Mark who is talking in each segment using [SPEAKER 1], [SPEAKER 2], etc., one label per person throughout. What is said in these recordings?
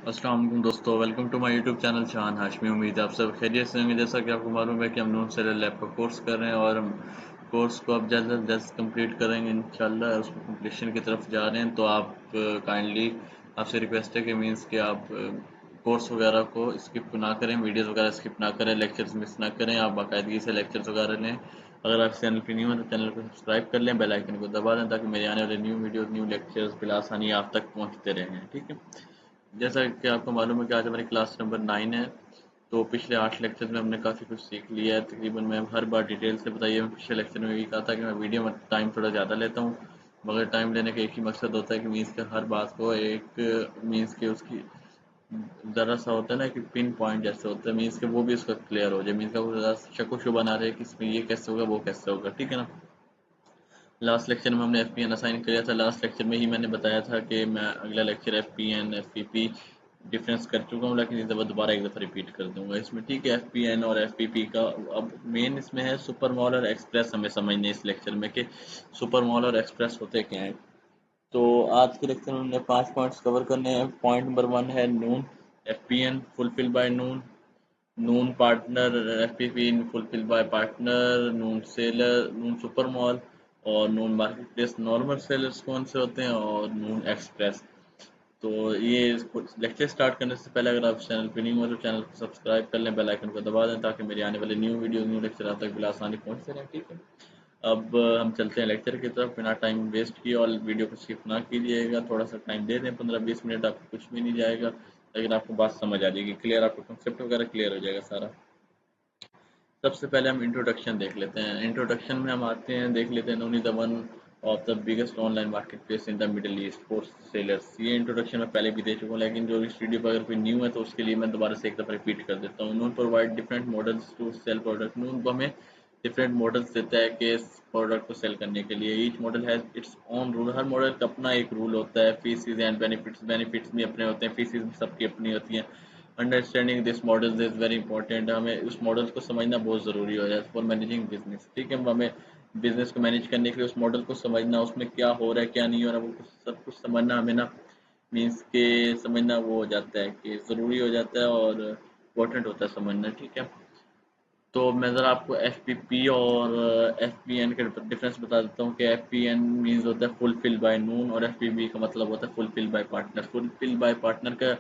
[SPEAKER 1] अस्सलाम वालेकुम दोस्तों, welcome to my YouTube channel Shan Hashmi. उम्मीद है आप सब खैरियत से होंगे। जैसा कि आपको मालूम है कि हम नून सेलर लैब का कोर्स कर रहे हैं और हम कोर्स को अब जल्द अज जल्द कंप्लीट करेंगे इंशाल्लाह। उसको कंप्लीशन की तरफ जा रहे हैं, तो आप काइंडली आपसे रिक्वेस्ट है कि मीन्स कि आप कोर्स वगैरह को स्किप ना करें, वीडियोस वगैरह स्किप ना करें, लेक्चर्स मिस ना करें, आप बाकायदगी से लेक्चर्स वगैरह लें। अगर आप चैनल पर न्यू हैं तो चैनल को सब्सक्राइब कर लें, बेल आइकन को दबा दें ताकि मेरे आने वाले न्यू वीडियोस न्यू लेक्चर्स बिलासानी आप तक पहुँचते रहें। ठीक है, जैसा कि आपको मालूम है कि आज हमारी क्लास नंबर 9 है। तो पिछले 8 लेक्चर में हमने काफ़ी कुछ सीख लिया है तकरीबन। मैं हर बार डिटेल से बताइए, मैं पिछले लेक्चर में भी कहा था कि मैं वीडियो में टाइम थोड़ा ज़्यादा लेता हूँ, मगर टाइम लेने का एक ही मकसद होता है कि मीन्स के हर बात को एक मीन्स के उसकी ज़रा सा होता है ना कि पिन पॉइंट जैसे होता है, मीन्स के वो भी उसका क्लियर हो जाए, मीन्स का वो ज़रा शक व शुबा ना रहे कि इसमें ये कैसे होगा वो कैसे होगा। ठीक है ना। लास्ट लेक्चर में हमने एफ पी एन असाइन किया था। लास्ट लेक्चर में ही मैंने बताया था कि मैं अगला lecture F P N F P P difference कर चुका हूँ, लेकिन इस दफ़ा दोबारा एक दफ़ा रिपीट कर दूंगा इसमें। ठीक है, एफ पी एन और एफ पी पी का अब मेन इसमें है सुपर मॉल और एक्सप्रेस हमें समझने इस लेक्चर में कि सुपर मॉल और एक्सप्रेस होते क्या हैं। तो आज के लेक्चर में हमने 5 पॉइंट्स कवर करने हैं। पॉइंट नंबर 1 है Noon F P N fulfill by Noon, Noon partner F P P fulfill by partner, Noon seller, Noon super mall और Noon market place normal sellers कौन से होते हैं, और नून एक्सप्रेस। तो ये लेक्चर स्टार्ट करने से पहले अगर आप चैनल पे नहीं हो तो चैनल को सब्सक्राइब कर लें, बेल आइकन को दबा दें ताकि मेरे आने वाले न्यू वीडियो न्यू लेक्चर आप तक बिलासानी पहुंचते रहें। ठीक है, अब हम चलते हैं लेक्चर की तरफ। बिना टाइम वेस्ट किए और वीडियो को स्किप ना कीजिएगा, थोड़ा सा टाइम दे दें, 15-20 मिनट, आपको कुछ भी नहीं जाएगा, लेकिन आपको बात समझ आ जाएगी क्लियर, आपको कंसेप्ट वगैरह क्लियर हो जाएगा सारा। सबसे पहले हम इंट्रोडक्शन देख लेते हैं। इंट्रोडक्शन में हम आते हैं, देख लेते हैं Noon is the one of the biggest online market place in the Middle East for sellers. ये इंट्रोडक्शन मैं पहले भी दे चुका हूँ, लेकिन जो इस वीडियो पर अगर कोई न्यू है तो उसके लिए मैं दोबारा से एक दफ़ा रिपीट कर देता हूँ। Noon provide different models to sell product. Noon को हमें डिफरेंट मॉडल्स देता है कि इस प्रोडक्ट को सेल करने के लिए। Each model has its own rule. Her model का अपना एक रूल होता है। फीसिस एंड बेनिफिट्स, बेनिफिट्स भी अपने होते हैं, फीसिस भी सबकी अपनी होती हैं। Understanding this model is very important. हमें उस मॉडल को समझना बहुत ज़रूरी हो जाता है फॉर मैनेजिंग बिजनेस। ठीक है, हमें बिजनेस को मैनेज करने के लिए उस मॉडल को समझना, उसमें क्या हो रहा है क्या नहीं हो रहा है वो सब कुछ समझना हमें ना मीन्स के समझना वो हो जाता है कि ज़रूरी हो जाता है और इम्पोर्टेंट होता है समझना। ठीक है, तो मैं ज़रा आपको एफ पी पी और एफ पी एन के डिफरेंस बता देता हूँ कि एफ पी एन मीन्स होता है फुलफिल बाय नून और एफ पी बी का मतलब होता है fulfil by partner. Fulfil by partner का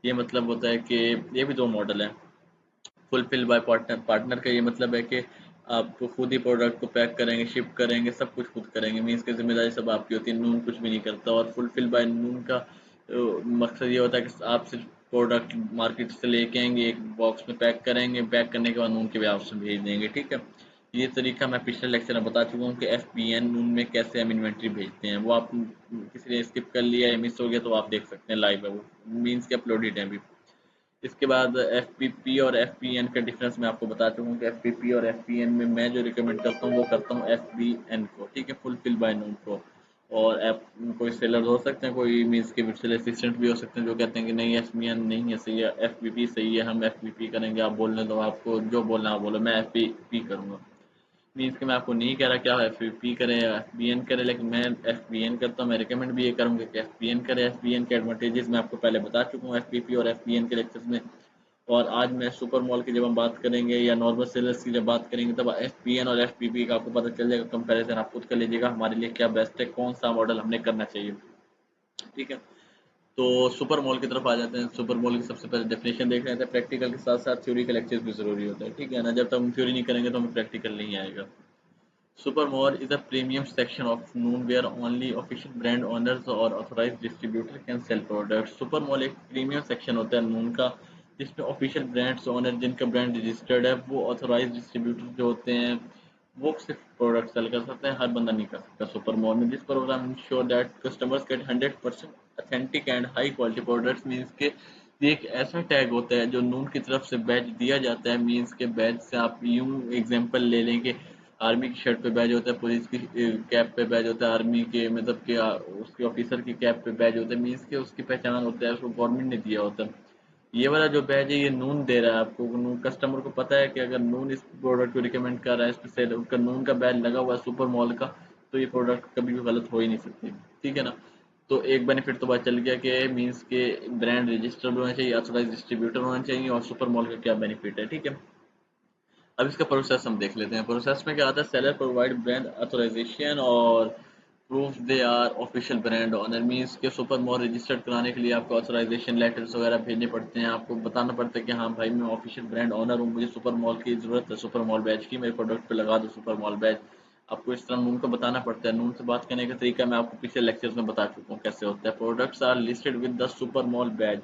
[SPEAKER 1] ये मतलब होता है कि ये भी दो मॉडल है। फुलफिल बाय पार्टनर, पार्टनर का ये मतलब है कि आप खुद ही प्रोडक्ट को पैक करेंगे, शिप करेंगे, सब कुछ खुद करेंगे, मीन्स की जिम्मेदारी सब आपकी होती है, नून कुछ भी नहीं करता। और फुलफिल बाय नून का मकसद ये होता है कि आप सिर्फ प्रोडक्ट मार्केट से लेके आएंगे, एक बॉक्स में पैक करेंगे, पैक करने के बाद नून के हाउस में भेज देंगे। ठीक है, ये तरीका मैं पिछले लेक्चर में बता चुका हूँ कि एफ पी एन नून में कैसे हम इन्वेंट्री भेजते हैं। वो आप किसी ने स्किप कर लिया या मिस हो गया तो आप देख सकते हैं, लाइव है वो, मीन्स के अपलोडेड है अभी। इसके बाद एफ पी पी और एफ पी एन का डिफरेंस मैं आपको बता चुका हूँ कि एफ पी पी और एफ पी एन में मैं जो रिकमेंड करता हूँ वो करता हूँ एफ बी एन को। ठीक है, फुलफिल बाय नून को। और एफ कोई सेलर हो सकते हैं, कोई मीन्स के virtual असिस्टेंट भी हो सकते हैं जो कहते हैं कि नहीं एफ बी एन नहीं है सही है, एफ पी पी सही है, हम एफ पी पी करेंगे, आप बोलने दो, आपको जो बोलना है आप बोलो, मैं एफ पी पी करूँगा। मीन्स कि मैं आपको नहीं कह रहा क्या एफ पी पी करें या एफ बी एन करें, लेकिन मैं एफ बी एन करता हूँ। मैं रिकमेंड भी ये करूँगा कि एफ बी एन करें। एफ बी एन के एडवांटेजेस मैं आपको पहले बता चुका हूँ एफ पी पी और एफ बी एन के लेक्चर्स में। और आज मैं सुपर मॉल की जब हम बात करेंगे या नॉर्मल सेलर्स की जब बात करेंगे तब एफ पी एन और एफ पी पी का आपको पता चल जाएगा। कंपैरिजन आप खुद कर लीजिएगा हमारे लिए क्या बेस्ट है, कौन सा मॉडल हमने करना चाहिए। ठीक है, तो सुपर मॉल की तरफ आ जाते हैं। सुपर मॉल की सबसे पहले डेफिनेशन देख रहे थे। प्रैक्टिकल के साथ साथ थ्योरी का लेक्चर्स भी जरूरी होता है। ठीक है ना, जब तक हम थ्योरी नहीं करेंगे तो हमें प्रैक्टिकल नहीं आएगा। Super mall is a premium section of noon where only official brand owners और authorized distributor can sell products। Super mall एक प्रीमियम सेक्शन होता है नून का जिसमें ऑफिशियल ब्रांड्स ओनर जिनका ब्रांड रजिस्टर्ड है, वो ऑथोराइज डिस्ट्रीब्यूटर जो होते हैं वो सिर्फ प्रोडक्ट सेल कर सकते हैं, हर बंदा नहीं कर सकता सुपर मॉल में। This programme ensure that customers get 100% authentic and high quality products. Means के ये एक ऐसा टैग होता है जो नून की तरफ से बैच दिया जाता है। मीन्स के बैच से आप यूं एग्जांपल ले लें कि आर्मी की शर्ट पे बैज होता है, पुलिस की कैप पे बैज होता है, आर्मी के मतलब के उसके ऑफिसर की कैप पे बैज होता है, मीन्स के उसकी पहचान होता है, उसको गवर्नमेंट ने दिया होता है। ये वाला जो बैज है ये नून दे रहा है आपको। नून कस्टमर को पता है कि अगर नून इस प्रोडक्ट को रिकमेंड कर रहा है, इस पे सेल उसका नून का बैज लगा हुआ है सुपर मॉल का, तो ये प्रोडक्ट कभी भी गलत हो ही नहीं सकती। ठीक है ना, तो एक बेनिफिट तो पता चल गया कि मींस के ब्रांड रजिस्टर्ड होना चाहिए, ऑथराइज डिस्ट्रीब्यूटर होना चाहिए, और सुपर मॉल का क्या बेनिफिट है, ठीक है। अब इसका प्रोसेस हम देख लेते हैं। प्रोसेस में क्या आता है, सेलर प्रोवाइड ब्रांड ऑथराइजेशन और proof they are official brand owner, means के सुपर मॉल रजिस्टर्ड कराने के लिए आपको ऑथराइजेशन लेटर्स वगैरह भेजने पड़ते हैं, आपको बताना पड़ता है कि हाँ भाई मैं ऑफिशियल ब्रांड ऑनर हूँ, मुझे सुपर मॉल की ज़रूरत है, सुपर मॉल बैच की, मेरे प्रोडक्ट पे लगा दो सुपर मॉल बैच। आपको इस तरह नून को बताना पड़ता है। नून से बात करने का तरीका मैं आपको पिछले लेक्चर्स में बता चुका हूँ कैसे होता है। Products are listed with the super mall badge,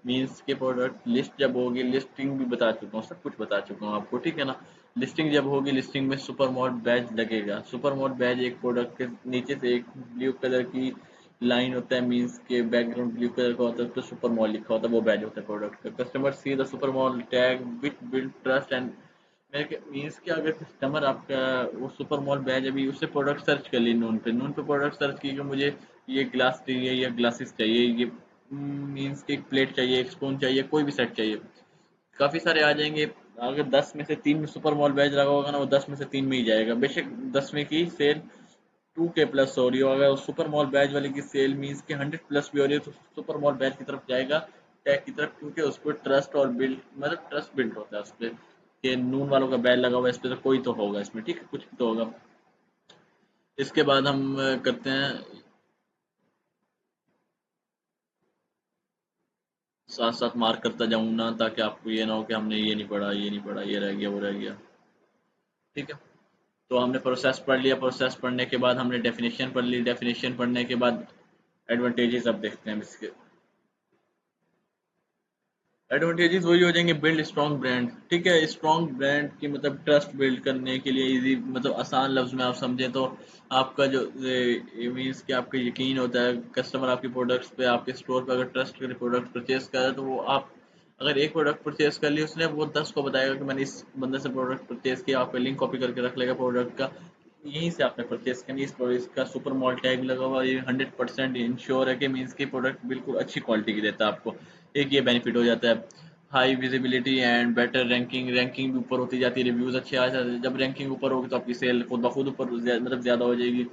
[SPEAKER 1] means के प्रोडक्ट लिस्ट जब होगी, लिस्टिंग भी बता चुका हूँ, सब कुछ बता चुका हूँ आपको, ठीक है ना। लिस्टिंग जब होगी, लिस्टिंग में सुपर मॉल बैच लगेगा। सुपर मॉल बैच एक प्रोडक्ट के नीचे से एक ब्लू कलर की लाइन होता है, मीन्स के बैकग्राउंड ब्लू कलर का होता है, उस पर सुपर मॉल लिखा होता है, वो बैच होता है प्रोडक्ट का। Customer see the super mall tag which build trust and, मेरे मीन्स कि अगर कस्टमर आपका वो सुपर मॉल बैच अभी उससे प्रोडक्ट सर्च कर ली, नून पे प्रोडक्ट सर्च की कि मुझे ये ग्लास चाहिए या ग्लासेस चाहिए, ये मीन्स की एक प्लेट चाहिए, एक स्पून चाहिए, कोई भी सेट चाहिए, काफ़ी सारे आ जाएंगे। अगर 10 में से 3 में सुपर मॉल बैच लगा होगा ना, वो 10 में से 3 में ही जाएगा, बेशक 10 में की सेल 2K प्लस हो रही हो, अगर सुपर मॉल बैच वाले की सेल मीन्स के 100 प्लस भी हो रही है तो सुपर मॉल बैच की तरफ जाएगा, टैग की तरफ, क्योंकि उस पर ट्रस्ट और बिल्ड मतलब ट्रस्ट बिल्ड होता है उस पर कि नून वालों का बैच लगा हुआ है, इस पर तो कोई तो होगा इसमें, ठीक है, कुछ भी तो होगा। इसके बाद हम करते हैं, साथ साथ मार्क करता जाऊँ ना, ताकि आपको ये ना हो कि हमने ये नहीं पढ़ा, ये नहीं पढ़ा, ये रह गया, वो रह गया, ठीक है। तो हमने प्रोसेस पढ़ लिया, प्रोसेस पढ़ने के बाद हमने डेफिनेशन पढ़ ली, डेफिनेशन पढ़ने के बाद एडवांटेजेस अब देखते हैं इसके। एडवांटेजेस वही हो जाएंगे, बिल्ड स्ट्रॉन्ग ब्रांड, ठीक है। स्ट्रॉन्ग ब्रांड की मतलब ट्रस्ट बिल्ड करने के लिए इजी, मतलब आसान लफ्ज में आप समझें तो आपका जो मीन्स कि आपका यकीन होता है, कस्टमर आपके प्रोडक्ट्स पे, आपके स्टोर पे अगर ट्रस्ट करके प्रोडक्ट परचेज कर रहा है, तो वो आप अगर एक प्रोडक्ट परचेज कर लिया उसने, वो 10 को बताएगा कि मैंने इस बंदे से प्रोडक्ट परचेज किया, आपका लिंक कॉपी करके रख लेगा प्रोडक्ट का, यहीं से आपने परचेज करनी, इस इसका सुपर मॉल टैग लगा हुआ, ये 100% इंश्योर है कि मीन्स की प्रोडक्ट बिल्कुल अच्छी क्वालिटी की देता है आपको। एक ये बेनिफिट हो जाता है। High visibility and better ranking, ranking भी ऊपर होती जाती है, रिव्यूज अच्छे आ जाते हैं, जब रैंकिंग ऊपर होगी तो आपकी सेल खुद ब खुद ऊपर मतलब ज़्यादा हो जाएगी।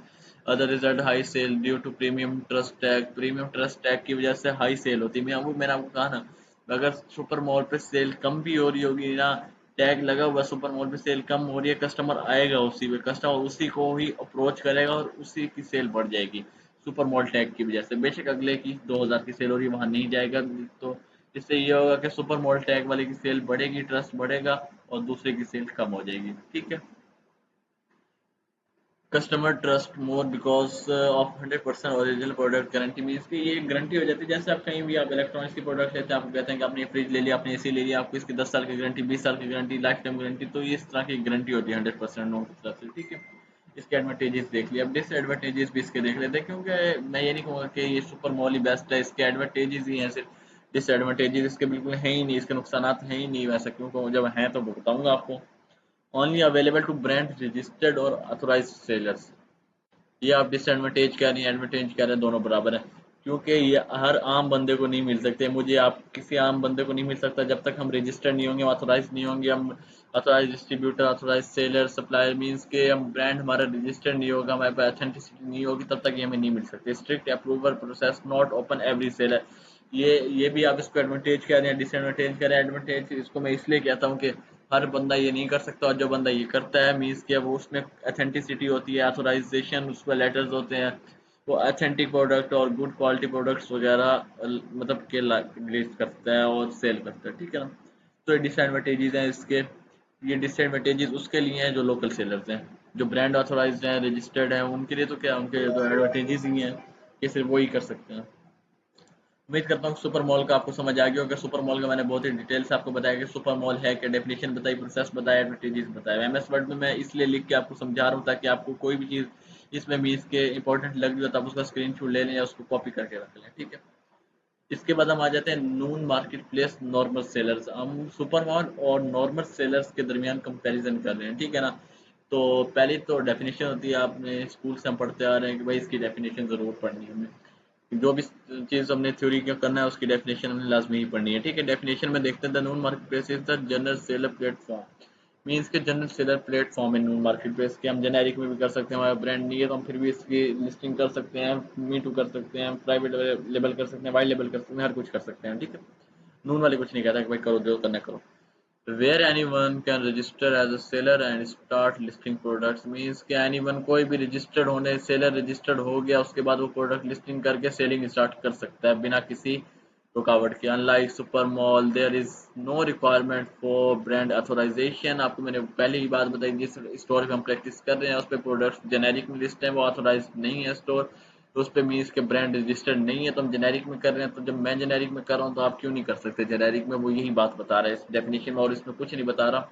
[SPEAKER 1] Other result high sale due to premium trust tag, premium trust tag की वजह से हाई सेल होती है। मैंने आपको कहा ना, अगर सुपर मॉल पे सेल कम भी हो रही होगी ना, टैग लगा हुआ सुपर मॉल पे सेल कम हो रही है, कस्टमर आएगा उसी पे, कस्टमर उसी को ही अप्रोच करेगा और उसी की सेल बढ़ जाएगी सुपर मॉल टैग की वजह से। बेशक अगले की 2000 की सेल हो रही है, वहां नहीं जाएगा, तो इससे ये होगा कि सुपर मॉल टैग वाले की सेल बढ़ेगी, ट्रस्ट बढ़ेगा, और दूसरे की सेल कम हो जाएगी, ठीक है। Customer trust more because of 100% original product guarantee, means कि ये गारंटी हो जाती है, जैसे आप कहीं भी आप इलेक्ट्रॉनिक्स की प्रोडक्ट लेते हैं, आपको कहते हैं कि आपने ये फ्रिज ले लिया, आपने एसी ले लिया, आपको इसकी 10 साल की गारंटी, 20 साल की गारंटी, लाइफ टाइम गारंटी, तो ये इस तरह की गारंटी होती है 100% नोन की तरफ से, ठीक है। इसके एडवांटेजेस देख लिया, अब डिसएडवांटेजेस भी इसके देख लेते हैं, क्योंकि मैं ये नहीं कहूँगा कि ये सुपर मॉल ही बेस्ट है, इसके एडवांटेजेस ही हैं सिर्फ, डिसएडवांटेजेस इसके बिल्कुल हैं ही नहीं, इसके नुकसानात हैं ही नहीं, वैसा क्यों कहूँ, जब हैं तो बताऊँगा आपको। Only available to brand registered और अथोराइज सेलर्स, ये आप डिसएडवांटेज कह रही हैं, एडवांटेज कह रहे हैं, दोनों बराबर है, क्योंकि ये हर आम बंदे को नहीं मिल सकते, मुझे आप किसी आम बंदे को नहीं मिल सकता जब तक हम रजिस्टर्ड नहीं होंगे, ऑथोराइज नहीं होंगे, हम authorised distributor, authorised seller, supplier, means के हम ब्रांड हमारा रजिस्टर्ड नहीं होगा, हमारे पास ऑथेंटिसिटी नहीं होगी, तब तक ये हमें नहीं मिल सकते। Strict approval process not open every seller, ये भी आप इसको एडवांटेज कह रहे हैं, डिसएडवांटेज कह रहे हैं। एडवांटेज इसको मैं इसलिए कहता हूँ कि हर बंदा ये नहीं कर सकता, और जो बंदा ये करता है मीन्स के वो उसमें अथेंटिसिटी होती है, ऑथोराइजेशन उस पर लेटर्स होते हैं, वो अथेंटिक प्रोडक्ट और गुड क्वालिटी प्रोडक्ट्स वगैरह मतलब के रिलीज करता है और सेल करता है, ठीक है ना। तो ये डिसएडवांटेजेस हैं इसके। ये डिसएडवांटेजेस उसके लिए हैं जो लोकल सेलर्स हैं, जो ब्रांड ऑथोराइज्ड हैं, रजिस्टर्ड हैं, उनके लिए तो क्या, उनके तो एडवांटेजेस ही हैं कि सिर्फ वो ही कर सकते हैं। उम्मीद करता हूँ सुपर मॉल का आपको समझ आ गया होगा। सुपर मॉल का मैंने बहुत ही डिटेल से आपको बताया कि सुपर मॉल है क्या, डेफिनेशन बताई, प्रोसेस बताया, एडवर्टीज बताया। एमएस वर्ड में मैं इसलिए लिख के आपको समझा रहा हूँ ताकि आपको कोई भी चीज़ इसमें मीन्स के इंपॉर्टेंट लग रही हो तो आप उसका स्क्रीन शॉट ले लें या उसको कॉपी करके रख लें, ठीक है। इसके बाद हम आ जाते हैं नून मार्केट प्लेस नॉर्मल सेलर्स, हम सुपर मॉल और नॉर्मल सेलर्स के दरमियान कंपैरिजन कर रहे हैं, ठीक है ना। तो पहली तो डेफिनेशन होती है, आपने स्कूल से हम पढ़ते आ रहे हैं कि भाई इसकी डेफिनेशन ज़रूर पढ़नी है हमें, जो भी चीज़ हमने थ्योरी का करना है उसकी डेफिनेशन हमने लाजमी ही पढ़नी है, ठीक है। डेफिनेशन में देखते हैं the Noon market place is the general seller platform, means के जनरल सेलर प्लेटफॉर्म है नून मार्केट प्लेस के, हम जेनेरिक में भी कर सकते हैं, हमारा ब्रांड नहीं है तो हम फिर भी इसकी लिस्टिंग कर सकते हैं, मी टू कर सकते हैं, प्राइवेट लेबल कर सकते हैं, वाइट लेबल कर सकते हैं, हर कुछ कर सकते हैं, ठीक है। नून वाले कुछ नहीं कहता कि भाई करो जो करना करो। Where anyone can register as a seller and start listing products means कि anyone कोई भी रजिस्टर्ड होने, सेलर रजिस्टर्ड हो गया उसके बाद वो प्रोडक्ट लिस्टिंग करके सेलिंग स्टार्ट कर सकता है बिना किसी रुकावट के। Unlike super mall there is no requirement for brand authorisation. आपको मैंने पहले ही बात बताई, जिस स्टोर पे हम प्रैक्टिस कर रहे हैं उस पर प्रोडक्ट्स जेनेरिक में लिस्ट है, वो अथोराइज नहीं है स्टोर, तो उस पर मीन्स के ब्रांड रजिस्टर्ड नहीं है, तो हम जेनेरिक में कर रहे हैं। तो जब मैं जेनेरिक में कर रहा हूँ तो आप क्यों नहीं कर सकते जेनेरिक में, वो यही बात बता रहा है इस डेफिनेशन में, और इसमें कुछ नहीं बता रहा,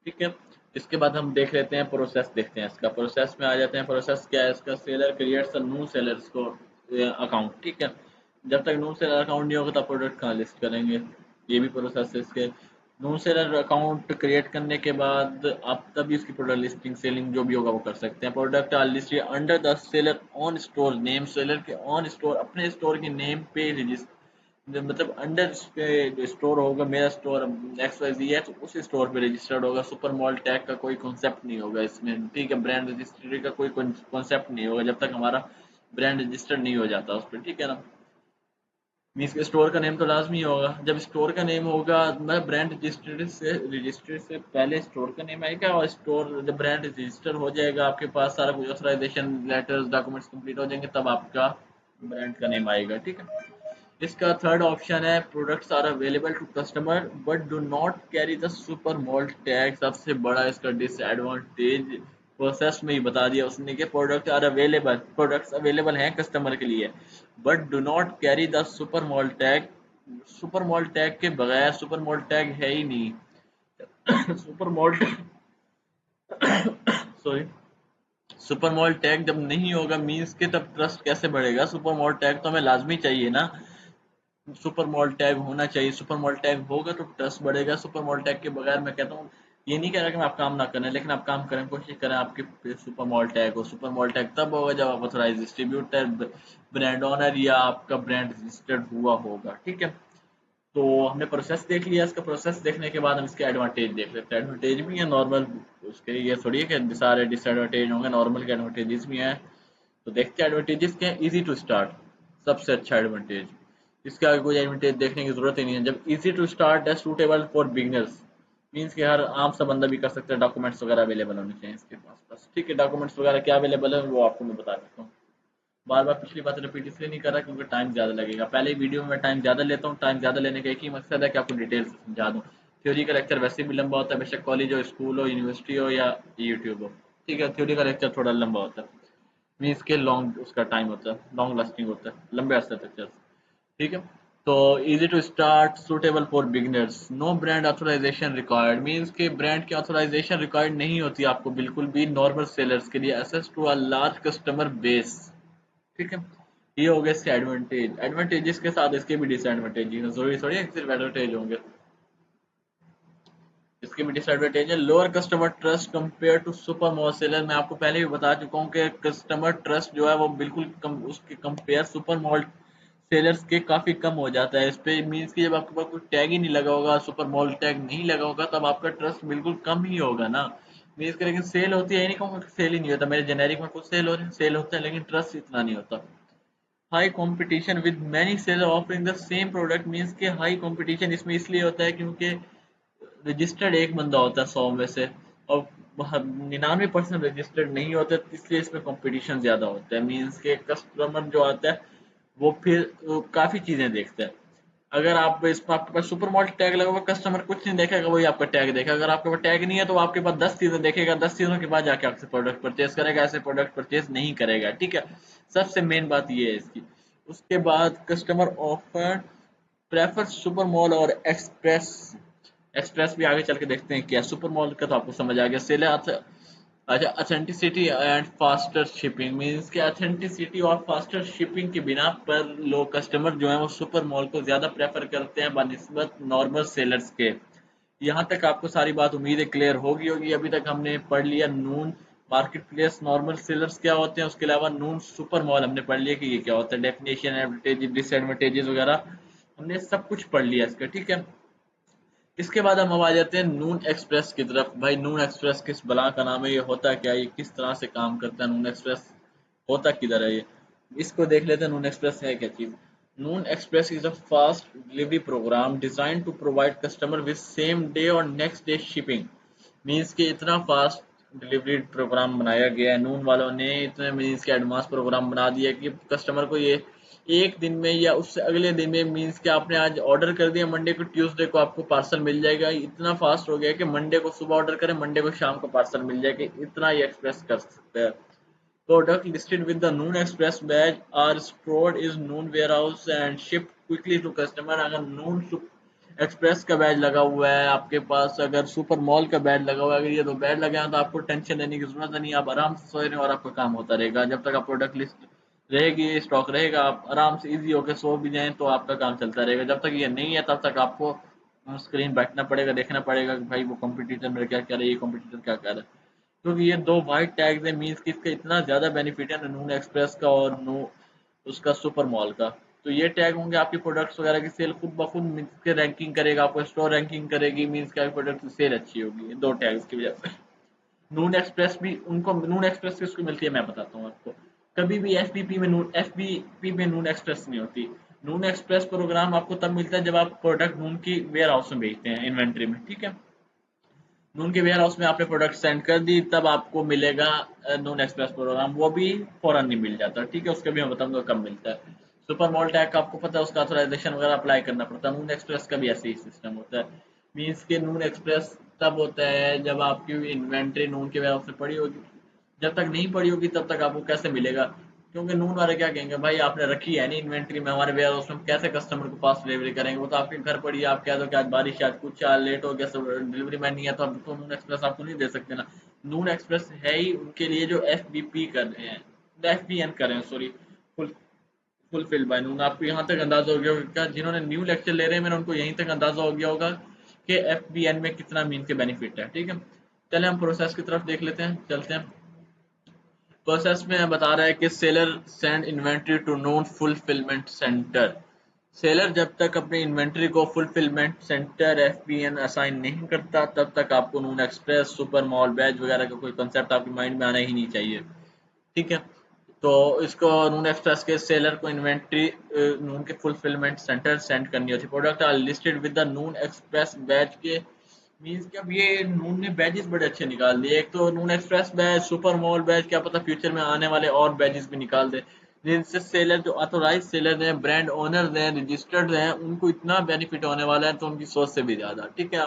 [SPEAKER 1] ठीक है। इसके बाद हम देख लेते हैं प्रोसेस, देखते हैं इसका प्रोसेस में आ जाते हैं। प्रोसेस क्या है इसका? Seller creates a new sellers को अकाउंट, ठीक है। जब तक न्यू सेलर अकाउंट नहीं होगा तब प्रोडक्ट कहाँ लिस्ट करेंगे, ये भी प्रोसेस है इसके। न्यू सेलर अकाउंट क्रिएट करने के बाद आप तभी इसकी प्रोडक्ट लिस्टिंग सेलिंग जो भी होगा वो कर सकते हैं। Product are listed under the seller own store name, seller के ऑन स्टोर अपने स्टोर के नेम पे रजिस्टर, मतलब अंडर उसके जो स्टोर होगा, मेरा स्टोर एक्स वाई जी है तो उस स्टोर पे रजिस्टर्ड होगा। सुपर मॉल टैग का कोई कॉन्सेप्ट नहीं होगा इसमें, ठीक है। ब्रांड रजिस्ट्री का कोई कॉन्सेप्ट नहीं होगा जब तक हमारा ब्रांड रजिस्टर्ड नहीं हो जाता उस पर, ठीक है ना। मीन्स के स्टोर का नेम तो लाजमी होगा, जब स्टोर का नेम होगा मतलब ब्रांड रजिस्ट्री से पहले स्टोर का नेम आएगा, और स्टोर जब ब्रांड रजिस्टर हो जाएगा आपके पास सारा कुछ ऑथराइजेशन लेटर्स डॉक्यूमेंट्स कंप्लीट हो जाएंगे तब आपका ब्रांड का नेम आएगा, ठीक है। इसका थर्ड ऑप्शन है products are available to customer but do not carry the super mall tag. सबसे बड़ा इसका डिसएडवांटेज प्रोसेस में ही बता दिया उसने कि product are available, products available हैं कस्टमर के लिए, but do not carry the super mall tag. Super mall tag के बगैर, सुपर मॉल टैग है ही नहीं super mall sorry, super mall tag जब नहीं होगा मीन्स के तब ट्रस्ट कैसे बढ़ेगा? सुपर मॉल टैग तो हमें लाजमी चाहिए ना, सुपर मॉल टैग होना चाहिए, सुपर मॉल टैग होगा तो ट्रस्ट बढ़ेगा। सुपर मॉल टैग के बगैर मैं कहता हूँ, ये नहीं कह रहा कि मैं आप काम ना करें, लेकिन आप काम करें, कोशिश करें आपके सुपर मॉल टैग हो। सुपर मॉल टैग तब होगा जब आप ऑथराइज डिस्ट्रीब्यूटर, ब्रांड ओनर या आपका ब्रांड रजिस्टर्ड हुआ होगा, ठीक है। तो हमने प्रोसेस देख लिया, इसका प्रोसेस देखने के बाद हम इसके एडवांटेज देख लेते हैं। एडवांटेज भी है नॉर्मल, उसके ये थोड़ी है कि सारे डिसएडवांटेज होंगे, नॉर्मल के एडवांटेजेस भी हैं। तो देखते हैं एडवांटेजेस क्या है। इजी टू स्टार्ट, सबसे अच्छा एडवांटेज, इसके आगे कोई एडवांटेज देखने की जरूरत ही नहीं है। जब इजी टू स्टार्ट है, सूटेबल फॉर बिगनर्स, मीन्स कि हर आम सा बंदा भी कर सकता है, डॉक्यूमेंट्स वगैरह अवेलेबल होने चाहिए इसके पास बस, ठीक है। डॉक्यूमेंट्स वगैरह क्या अवेलेबल है वो आपको मैं बता देता हूँ। बार बार पिछली बात रिपीट इसलिए नहीं कर रहा क्योंकि टाइम ज़्यादा लगेगा, पहले ही वीडियो में टाइम ज़्यादा लेता हूँ। टाइम ज़्यादा लेने का एक ही मकसद है कि आपको डिटेल से समझा दूँ। थ्योरी का लेक्चर वैसे भी लंबा होता है, बेशक कॉलेज हो, स्कूल हो, यूनिवर्सिटी हो या यूट्यूब हो, ठीक है। थ्योरी का लेक्चर थोड़ा लंबा होता है, मीन्स के लॉन्ग उसका टाइम होता है, लॉन्ग लास्टिंग होता है, लंबे अर्से तक चलता है, ठीक है। तो easy to start, suitable for beginners, no brand authorisation required, means के ब्रांड की ऑथराइजेशन रिक्वायर्ड नहीं होती आपको बिल्कुल भी नॉर्मल सेलर्स के लिए, access to a large customer base, ठीक है। ये हो गए इसके एडवांटेज। एडवांटेजेस के साथ इसके भी डिसएडवांटेज हैं, जरूरी थोड़ी है सिर्फ एडवांटेज होंगे, इसके भी डिसएडवांटेज है। Lower customer trust compare to super mall seller, मैं आपको पहले भी बता चुका हूँ कि कस्टमर ट्रस्ट जो है वो बिल्कुल कम, उसके कंपेयर सुपर मॉल सेलर्स के काफ़ी कम हो जाता है इस पे। मीन्स कि जब आपके पास कोई टैग ही नहीं लगा होगा, सुपर मॉल टैग नहीं लगा होगा, तब आपका ट्रस्ट बिल्कुल कम ही होगा ना। मीन्स कि लेकिन सेल होती है, ये नहीं कहूँगा सेल ही नहीं होता, मेरे जेनेरिक में कुछ सेल हो रहे हैं, सेल होता है लेकिन ट्रस्ट इतना नहीं होता। High competition with many seller offering the same product, means के हाई कंपटीशन इसमें इसलिए होता है क्योंकि रजिस्टर्ड एक बंदा होता है 100 में से, और 99% रजिस्टर्ड नहीं होते, इसलिए इसमें कंपटीशन ज़्यादा होता है। मीन्स के कस्टमर जो आता है वो फिर काफ़ी चीज़ें देखता है। अगर आप इसमें आपके पास सुपर मॉल टैग लगा हुआ, कस्टमर कुछ नहीं देखेगा, वही आपका टैग देखेगा। अगर आपके पास टैग नहीं है तो आपके पास 10 चीज़ें देखेगा, 10 चीज़ों के बाद जाके आपसे प्रोडक्ट परचेज करेगा, ऐसे प्रोडक्ट परचेज नहीं करेगा, ठीक है। सबसे मेन बात ये है इसकी। उसके बाद customer offer prefer super mall और एक्सप्रेस, एक्सप्रेस भी आगे चल के देखते हैं क्या। सुपर मॉल का तो आपको समझ आ गया। सेल अच्छा, authenticity and faster shipping, means कि अथेंटिसिटी और फास्टर शिपिंग के बिना पर लोग कस्टमर जो है वो सुपर मॉल को ज़्यादा प्रेफर करते हैं बनिस्बत नॉर्मल सेलर्स के। यहाँ तक आपको सारी बात उम्मीद है क्लियर होगी होगी। अभी तक हमने पढ़ लिया नून मार्केट प्लेस, नॉर्मल सेलर्स क्या होते हैं, उसके अलावा नून सुपर मॉल हमने पढ़ लिया कि ये क्या होता है, डेफिनेशन, एडवांटेजेस, डिसएडवांटेजेस वगैरह हमने सब कुछ पढ़ लिया इसका, ठीक है। इसके बाद हम अब आ जाते हैं नून एक्सप्रेस की तरफ। भाई नून एक्सप्रेस किस बला का नाम है, ये होता क्या है, ये किस तरह से काम करता है, नून एक्सप्रेस होता किधर है ये, इसको देख लेते हैं। नून एक्सप्रेस है क्या चीज़। Noon express is a fast delivery programme design to provide customer with same day और नेक्स्ट डे शिपिंग। मीन्स कि इतना फास्ट डिलीवरी प्रोग्राम बनाया गया है नून वालों ने, इतने मीन्स के एडवांस प्रोग्राम बना दिया कि कस्टमर को ये एक दिन में या उससे अगले दिन में, मीन्स कि आपने आज ऑर्डर कर दिया मंडे को, ट्यूसडे को आपको पार्सल मिल जाएगा। इतना फास्ट हो गया कि मंडे को सुबह ऑर्डर करें, मंडे को शाम को पार्सल मिल जाएगा, इतना ही एक्सप्रेस कर सकते हैं। Product listed with the Noon express badge are stored is Noon warehouse and shift quickly to customer. अगर नून एक्सप्रेस का बैज लगा हुआ है आपके पास, अगर सुपर मॉल का बैज लगा हुआ है, अगर ये दो बैज लगे हैं तो आपको टेंशन लेने की जरूरत नहीं, आप आराम से सोए रहे और आपका काम होता रहेगा। जब तक आप प्रोडक्ट लिस्ट रहेगी, स्टॉक रहेगा, आप आराम से इजी होकर सो भी जाएं तो आपका काम चलता रहेगा। जब तक ये नहीं है तब तक आपको स्क्रीन बैठना पड़ेगा, देखना पड़ेगा कि भाई वो कंपटीटर मेरा क्या कर रहा है, ये कंपटीटर क्या कर रहा है। क्योंकि ये दो वाइट टैग्स है, मीन्स कि इसका इतना ज़्यादा बेनिफिट है नून एक्सप्रेस का और नो उसका सुपर मॉल का। तो ये टैग होंगे आपके प्रोडक्ट्स वगैरह की सेल खुद ब खुद मीन्स के रैंकिंग करेगा, आपको स्टोर रैंकिंग करेगी, मीन्स के आपके प्रोडक्ट की सेल अच्छी होगी दो टैग्स की वजह से। नून एक्सप्रेस भी उनको, नून एक्सप्रेस किसको मिलती है मैं बताता हूँ आपको। कभी भी एफ बी पी में नून एक्सप्रेस नहीं होती। नून एक्सप्रेस प्रोग्राम आपको तब मिलता है जब आप प्रोडक्ट नून की वेयर हाउस में बेचते हैं, इन्वेंट्री में, ठीक है। नून के वेयर हाउस में आपने प्रोडक्ट सेंड कर दी, तब आपको मिलेगा नून एक्सप्रेस प्रोग्राम, वो भी फौरन नहीं मिल जाता, ठीक है। उसके भी मैं बताऊंगा कब मिलता है। सुपर मॉल टैग का आपको पता है, उसका ऑथराइजेशन वगैरह अप्लाई करना पड़ता है। नून एक्सप्रेस का भी ऐसे ही सिस्टम होता है। मीन्स के नून एक्सप्रेस तब होता है जब आपकी इन्वेंट्री नून के वेयर हाउस में पड़ी होगी, जब तक नहीं पड़ी होगी तब तक आपको कैसे मिलेगा। क्योंकि नून वाले क्या कहेंगे, भाई आपने रखी है नहीं इन्वेंट्री में हमारे वेयर हाउस में, कैसे कस्टमर को पास डिलीवरी करेंगे, वो तो आपके घर पड़ी है, आप कह दो कि आज बारिश है, आज कुछ आज लेट हो गया, सब डिलीवरी मैन नहीं है, तो अब तो नून एक्सप्रेस आपको नहीं दे सकते ना। नून एक्सप्रेस है ही उनके लिए जो FBP कर रहे हैं, FBN कर रहे हैं, सॉरी, फुल फुलफिल बाय नून। आपको यहाँ तक अंदाजा हो गया होगा, जिन्होंने न्यू लेक्चर ले रहे हैं मेरा, उनको यहीं तक अंदाजा हो गया होगा कि FBN में कितना मीन के बेनिफिट है, ठीक है। चले हम प्रोसेस की तरफ देख लेते हैं, चलते हैं। प्रोसेस में बता रहा है कि seller send inventory to Noon fulfilment centre. Seller जब तक अपनी इन्वेंट्री को फुलफिलमेंट सेंटर FBN असाइन नहीं करता, तब तक आपको नून एक्सप्रेस सुपर मॉल बैच वगैरह का कोई कंसेप्ट आपके माइंड में आना ही नहीं चाहिए, ठीक है। तो इसको नून एक्सप्रेस के सेलर को इन्वेंट्री नून के फुलफिलमेंट सेंटर सेंड करनी होती है। Product are listed with the Noon express badge के, मीन्स कि अब ये नून ने बैजेस बड़े अच्छे निकाल दिए। एक तो Noon express batch, super mall batch, क्या पता फ्यूचर में आने वाले और बैजेस भी निकाल दे, जिनसे सेलर जो ऑथोराइज सेलर हैं, ब्रांड ओनर हैं, रजिस्टर्ड हैं, उनको इतना बेनिफिट होने वाला है तो उनकी सोच से भी ज़्यादा, ठीक है।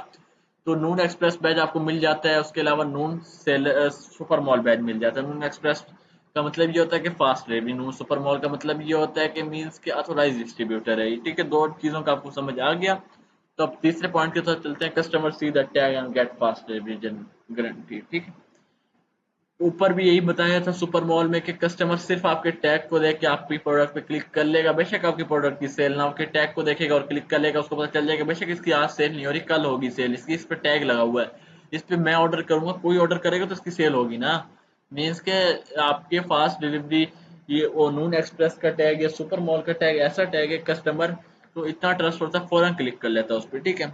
[SPEAKER 1] तो नून एक्सप्रेस बैच आपको मिल जाता है, उसके अलावा नून सेलर सुपर मॉल बैच मिल जाता है। नून एक्सप्रेस का मतलब ये होता है कि फास्ट डिलीवरी, नून सुपर मॉल का मतलब ये होता है कि मीन्स के ऑथोराइज डिस्ट्रीब्यूटर है, ठीक है। दो चीज़ों का आपको समझ आ गया। तो अब तीसरे पॉइंट की तरफ चलते हैं, customer see the tag and get fast delivery guarantee, ठीक है। ऊपर भी यही बताया था सुपर मॉल में कि कस्टमर सिर्फ आपके टैग को देख के आपकी प्रोडक्ट पे क्लिक कर लेगा, बेशक आपकी प्रोडक्ट की सेल ना हो, के टैग को देखेगा और क्लिक कर लेगा, उसको पता चल जाएगा बेशक इसकी आज सेल नहीं हो रही, कल होगी सेल, इसकी इस पे टैग लगा हुआ है, इस पे मैं ऑर्डर करूंगा, कोई ऑर्डर करेगा तो इसकी सेल होगी ना। मीन्स के आपके फास्ट डिलीवरी, ये वो नून एक्सप्रेस का टैग या सुपर मॉल का टैग ऐसा टैग है, कस्टमर तो इतना ट्रस्ट होता है फौरन क्लिक कर लेता है उस पर, ठीक है।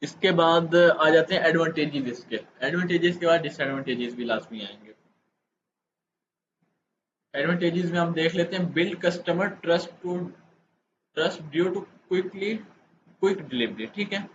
[SPEAKER 1] इसके बाद आ जाते हैं एडवांटेजेस। इसके एडवांटेजेस के बाद डिसएडवांटेजेस भी लाजमी आएंगे। एडवांटेजेस में हम देख लेते हैं, build customer trust due to quick delivery, ठीक है।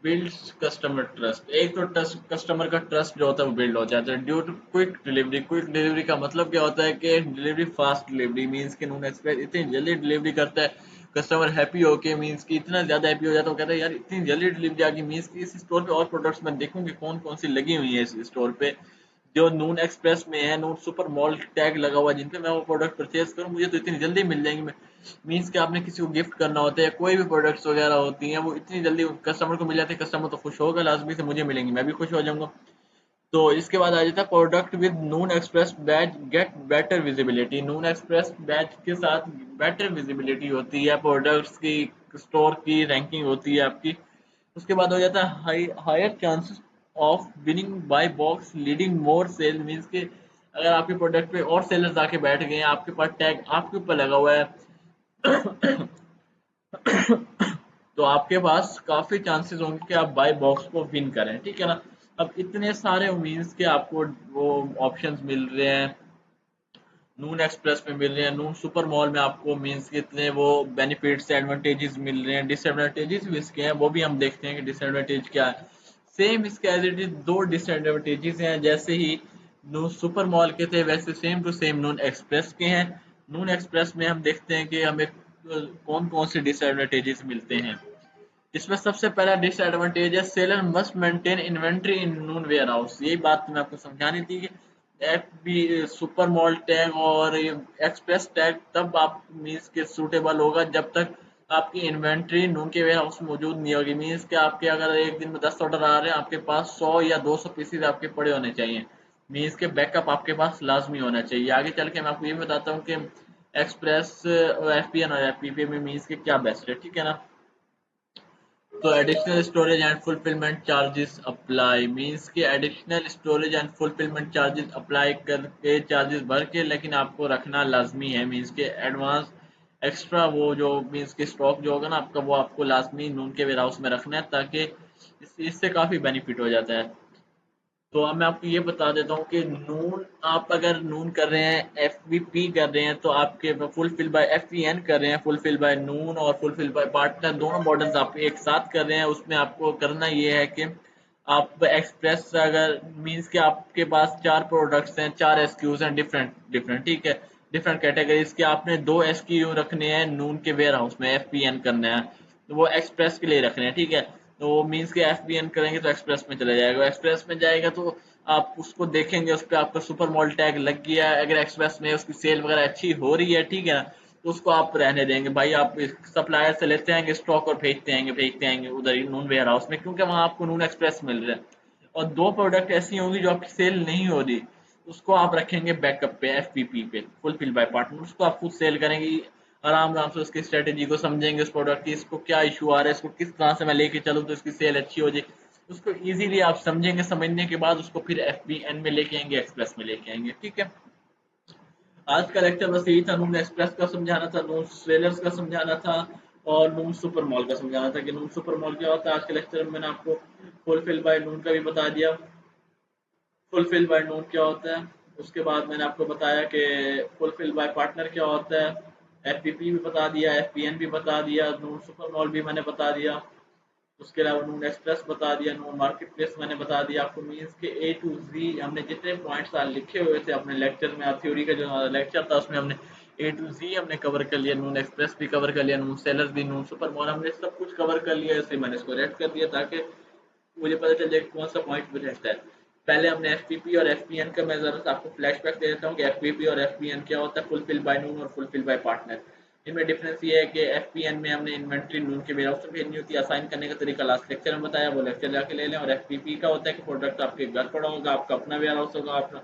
[SPEAKER 1] बिल्ड्स कस्टमर ट्रस्ट, एक तो ट्रस्ट, कस्टमर का ट्रस्ट जो होता है वो बिल्ड हो जाता है due to quick delivery. Quick delivery का मतलब क्या होता है कि डिलीवरी फास्ट डिलीवरी, मीन्स के नून एक्सप्रेस इतनी जल्दी डिलीवरी करता है, कस्टमर हैप्पी होके, मीन्स की इतना ज़्यादा हैप्पी हो जाता है, वो कहता है यार इतनी जल्दी डिलीवरी आ गई, मीन्स की इस स्टोर पे और प्रोडक्ट्स मैं देखूंगी कौन कौन सी लगी हुई है इस स्टोर पे, जो नून एक्सप्रेस में है, नून सुपर मॉल टैग लगा हुआ है, जिन पे मैं वो प्रोडक्ट परचेज करूँ मुझे तो इतनी जल्दी मिल जाएंगी। मैं मीन्स कि आपने किसी को गिफ्ट करना होता है, कोई भी प्रोडक्ट्स वगैरह होती हैं वो इतनी जल्दी कस्टमर को मिल जाती है, कस्टमर तो खुश होगा लाजमी से, मुझे मिलेंगी मैं भी खुश हो जाऊंगा। तो इसके बाद आ जाता है product with Noon express batch get better visibility. Noon express badge के साथ बेटर विजिबिलिटी होती है, प्रोडक्ट्स की स्टोर की रैंकिंग होती है आपकी। उसके बाद हो जाता है higher chances of winning buy box leading more sale, means के अगर आपके प्रोडक्ट पे और सेलर्स आके बैठ गए हैं, आपके पास टैग आपके ऊपर लगा हुआ है तो तो आपके पास काफ़ी चांसेस होंगे कि आप बाय बॉक्स को विन करें, ठीक है ना। अब इतने सारे मीन्स के आपको वो ऑप्शंस मिल रहे हैं, नून एक्सप्रेस में मिल रहे हैं, नून सुपर मॉल में आपको मीन्स कितने वो बेनिफिट्स एडवांटेजेस मिल रहे हैं, डिसएडवांटेजेस भी इसके हैं, वो भी हम देखते हैं कि डिसएडवांटेज क्या है। सेम इसके एज इट इज दो डिसएडवांटेजेस हैं, जैसे ही नून सुपर मॉल के थे वैसे same to same Noon express के हैं। नून एक्सप्रेस में हम देखते हैं कि हमें कौन कौन से डिसएडवांटेजेस मिलते हैं। इसमें सबसे पहला डिसएडवांटेज है seller must maintain inventory in Noon warehouse. यही बात मैं आपको समझानी थी कि F B super mall tag और एक्सप्रेस टैग तब आप मीन्स के सूटेबल होगा जब तक आपकी इन्वेंट्री नून के वेयर हाउस में मौजूद नहीं होगी। मीन्स के आपके अगर एक दिन में 10 ऑर्डर आ रहे हैं, आपके पास 100 या 200 पीसीज आपके पड़े होने चाहिए। मीन्स के बैकअप आपके पास लाजमी होना चाहिए। आगे चल के मैं आपको ये बताता हूँ कि एक्सप्रेस एफ पी एन और एफ पी पी में मीन्स के क्या बेस्ट है, ठीक है ना। तो additional storage and fulfilment charges apply, means के additional storage and fulfilment charges apply करके चार्जेस भर के लेकिन आपको रखना लाजमी है। मींस के एडवांस एक्स्ट्रा वो जो मींस के स्टॉक जो होगा ना आपका, वो आपको लाजमी नून के वेयर हाउस में रखना है, ताकि इससे काफ़ी बेनिफिट हो जाता है। तो अब मैं आपको ये बता देता हूँ कि नून आप अगर नून कर रहे हैं, एफ वी पी कर रहे हैं, तो आपके fulfil by F V N कर रहे हैं, फुलफिल बाय नून और फुलफिल बाय पार्टनर, दोनों मॉडल्स आप एक साथ कर रहे हैं। उसमें आपको करना ये है कि आप एक्सप्रेस अगर मीन्स के आपके पास 4 प्रोडक्ट्स हैं, 4 SKUs हैं, डिफरेंट डिफरेंट, ठीक है, डिफरेंट कैटेगरीज के, आपने 2 SKU रखने हैं नून के वेयर हाउस में, एफ पी एन करना है, तो वो एक्सप्रेस के लिए रखने हैं, ठीक है। तो मीन्स के एफ बी एन करेंगे तो एक्सप्रेस में चला जाएगा, एक्सप्रेस में जाएगा तो आप उसको देखेंगे, उस पर आपका सुपर मॉल टैग लग गया है, अगर एक्सप्रेस में उसकी सेल वगैरह अच्छी हो रही है, ठीक है ना, तो उसको आप रहने देंगे भाई। आप सप्लायर से लेते आएंगे स्टॉक और भेजते आएंगे उधर ही नून वेयर हाउस में, क्योंकि वहाँ आपको नून एक्सप्रेस मिल रहा है। और 2 प्रोडक्ट ऐसी होंगी जो आपकी सेल नहीं हो रही, उसको आप रखेंगे बैकअप पे, एफ पी पी पे, फुलफिल बाय पार्टनर, उसको आप खुद सेल करेंगे आराम आराम से, उसकी स्ट्रेटेजी को समझेंगे, उस प्रोडक्ट की इसको क्या इशू आ रहा है, इसको किस तरह से मैं लेके चलूँ तो इसकी सेल अच्छी हो जाए, उसको इजीली आप समझेंगे, समझने के बाद उसको फिर एफ बी एन में लेके आएंगे, एक्सप्रेस में लेके आएंगे, ठीक है। आज का लेक्चर बस यही था, नून एक्सप्रेस का समझाना था, नून सेलर्स का समझाना था, और नून सुपर मॉल का समझाना था कि नून सुपर मॉल क्या होता है। आज के लेक्चर में मैंने आपको फुलफिल बाय नून का भी बता दिया, फुलफिल बाय नोट क्या होता है। उसके बाद मैंने आपको बताया कि फुलफिल बाय पार्टनर क्या होता है, एफपीपी भी बता दिया, एफपीएन भी बता दिया, नून सुपर मॉल भी मैंने बता दिया, उसके अलावा नून एक्सप्रेस बता दिया, नून मार्केट प्लेस मैंने बता दिया आपको। मीन्स के ए टू जी हमने जितने पॉइंट्स आज लिखे हुए थे अपने लेक्चर में, थ्योरी का जो लेक्चर था उसमें हमने ए टू जी हमने कवर कर लिया, नून एक्सप्रेस भी कवर कर लिया, नून सेलर्स भी, नून सुपर मॉल, हमने सब कुछ कवर कर लिया। इसलिए मैंने इसको रेड कर दिया ताकि मुझे पता चल जाए कौन सा पॉइंट मुझे रहता है। पहले हमने एफपीपी और एफपीएन का मैं जरा आपको फ्लैशबैक दे देता हूँ कि एफपीपी और एफपीएन क्या होता है, फुलफिल बाय नून और फुलफिल बाय पार्टनर। इनमें डिफरेंस ये है कि एफपीएन में हमने इन्वेंट्री नून के वेयरहाउस में भेजनी होती है, असाइन करने का तरीका लास्ट लेक्चर में बताया, वो लेक्चर जाके ले लें। और एफपीपी का होता है कि प्रोडक्ट आपके घर पड़ा होगा, आपका अपना वेयरहाउस होगा, अपना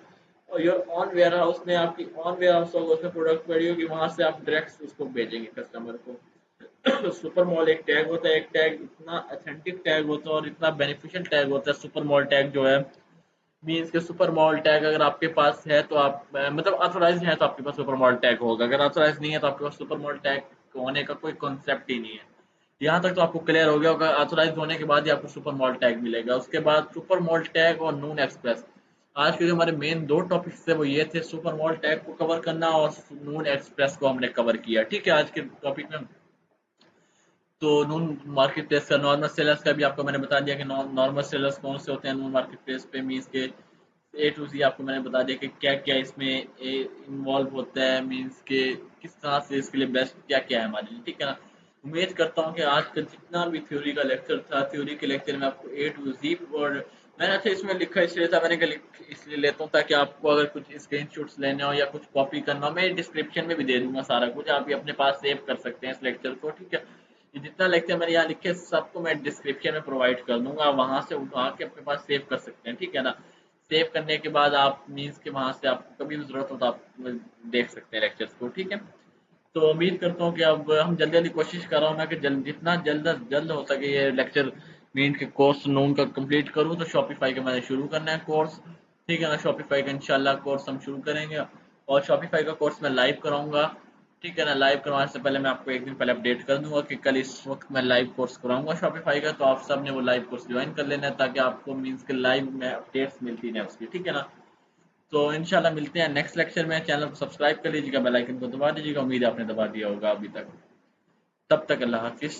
[SPEAKER 1] और योर ऑन वेयरहाउस में आपकी ऑन वेयरहाउस होगा, उसमें प्रोडक्ट पड़ी होगी, वहां से आप डायरेक्ट उसको भेजेंगे कस्टमर को। सुपर मॉल एक टैग होता है, एक टैग इतना अथेंटिक टैग होता है और इतना बेनिफिशियल टैग होता है सुपर मॉल टैग जो है। मीन्स के सुपर मॉल टैग अगर आपके पास है तो आप मतलब ऑथोराइज है तो आपके पास सुपर मॉल टैग होगा, अगर ऑथोराइज नहीं है तो आपके पास सुपर मॉल टैग होने का कोई कॉन्सेप्ट ही नहीं है। यहाँ तक तो आपको क्लियर हो गया होगा, ऑथोराइज होने के बाद ही आपको सुपर मॉल टैग मिलेगा। उसके बाद सुपर मॉल टैग और नून एक्सप्रेस, आज के जो हमारे मेन 2 टॉपिक्स थे वो ये थे, सुपर मॉल टैग को कवर करना और नून एक्सप्रेस को हमने कवर किया, ठीक है। आज के टॉपिक में तो नून मार्केट प्लेस का, नॉर्मल सेलर्स का भी आपको मैंने बता दिया कि नॉर्मल सेलर्स कौन से होते हैं नून मार्केट प्लेस पे। मीन्स के ए टू जी आपको मैंने बता दिया कि क्या क्या इसमें इन्वॉल्व होता है, मीन्स के किस तरह से इसके लिए बेस्ट क्या क्या है हमारे लिए, ठीक है ना। उम्मीद करता हूँ कि आज का जितना भी थ्योरी का लेक्चर था, थ्योरी के लेक्चर में आपको ए टू जी, और मैंने अच्छा इसमें लिखा इसलिए था, मैंने कहा इसलिए लेता हूँ ताकि आपको अगर कुछ स्क्रीनशॉट्स लेने हो या कुछ कॉपी करना हो, मैं डिस्क्रिप्शन में भी दे दूंगा सारा कुछ, आप भी अपने पास सेव कर सकते हैं इस लेक्चर को, ठीक है। ये जितना लेक्चर मैंने यहाँ लिखे सबको मैं डिस्क्रिप्शन में प्रोवाइड कर दूंगा, वहां से उठा के अपने पास सेव कर सकते हैं, ठीक है ना। सेव करने के बाद आप मीन्स के वहां से आपको कभी भी जरूरत हो तो आप देख सकते हैं लेक्चर्स को, ठीक है। तो उम्मीद करता हूँ कि अब हम जल्दी जल्दी कोशिश कर रहा हूँ मैं कि जितना जल्द हो सके ये लेक्चर मीन के कोर्स नून का कंप्लीट करूँ। तो शॉपिफाई का मैंने शुरू करना है कोर्स, ठीक है ना। शॉपिफाई का इंशाल्लाह कोर्स हम शुरू करेंगे और शॉपिफाई का कोर्स मैं लाइव कराऊंगा। ठीक है ना। लाइव करवाने से पहले मैं आपको एक दिन पहले अपडेट कर दूंगा कि कल इस वक्त मैं लाइव कोर्स कराऊंगा शॉपिफाई का, तो आप सब ने वो लाइव कोर्स ज्वाइन कर लेना है ताकि आपको मीन्स के लाइव में अपडेट्स मिलती रहे उसकी, ठीक है ना। तो इंशाल्लाह मिलते हैं नेक्स्ट लेक्चर में। चैनल को सब्सक्राइब कर लीजिएगा, बेल आइकन को दबा दीजिएगा। उम्मीद है आपने दबा दिया होगा अभी तक। तब तक अल्लाह हाफिज़।